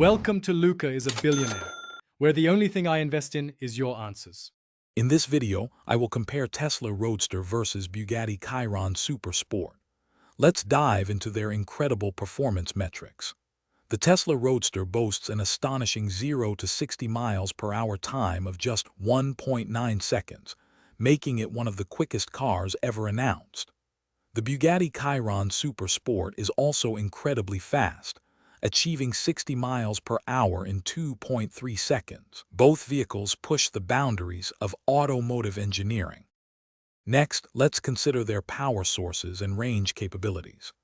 Welcome to Luca is a Billionaire, where the only thing I invest in is your answers. In this video, I will compare Tesla Roadster versus Bugatti Chiron Super Sport. Let's dive into their incredible performance metrics. The Tesla Roadster boasts an astonishing 0 to 60 miles per hour time of just 1.9 seconds, making it one of the quickest cars ever announced. The Bugatti Chiron Super Sport is also incredibly fast, achieving 60 miles per hour in 2.3 seconds. Both vehicles push the boundaries of automotive engineering. Next, let's consider their power sources and range capabilities.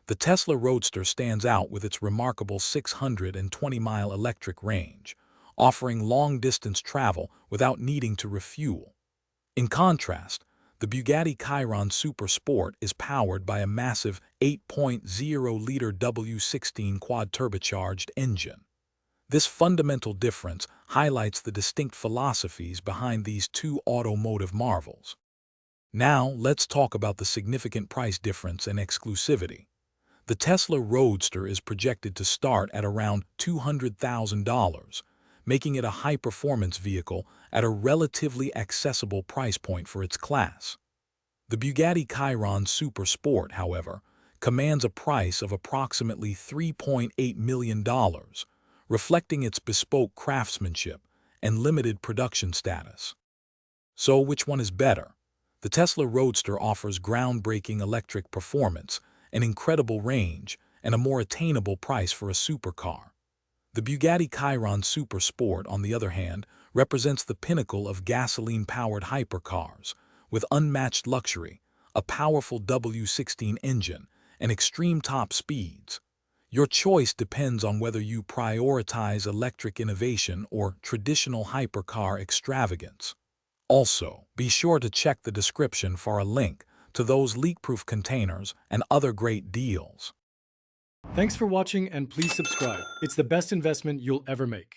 The Tesla Roadster stands out with its remarkable 620-mile electric range, offering long-distance travel without needing to refuel. In contrast, the Bugatti Chiron Super Sport is powered by a massive 8.0-liter W16 quad-turbocharged engine. This fundamental difference highlights the distinct philosophies behind these two automotive marvels. Now, let's talk about the significant price difference and exclusivity. The Tesla Roadster is projected to start at around $200,000, making it a high-performance vehicle at a relatively accessible price point for its class. The Bugatti Chiron Super Sport, however, commands a price of approximately $3.8 million, reflecting its bespoke craftsmanship and limited production status. So, which one is better? The Tesla Roadster offers groundbreaking electric performance, an incredible range, and a more attainable price for a supercar. The Bugatti Chiron Super Sport, on the other hand, represents the pinnacle of gasoline-powered hypercars, with unmatched luxury, a powerful W16 engine, and extreme top speeds. Your choice depends on whether you prioritize electric innovation or traditional hypercar extravagance. Also, be sure to check the description for a link to those leak-proof containers and other great deals. Thanks for watching and please subscribe. It's the best investment you'll ever make.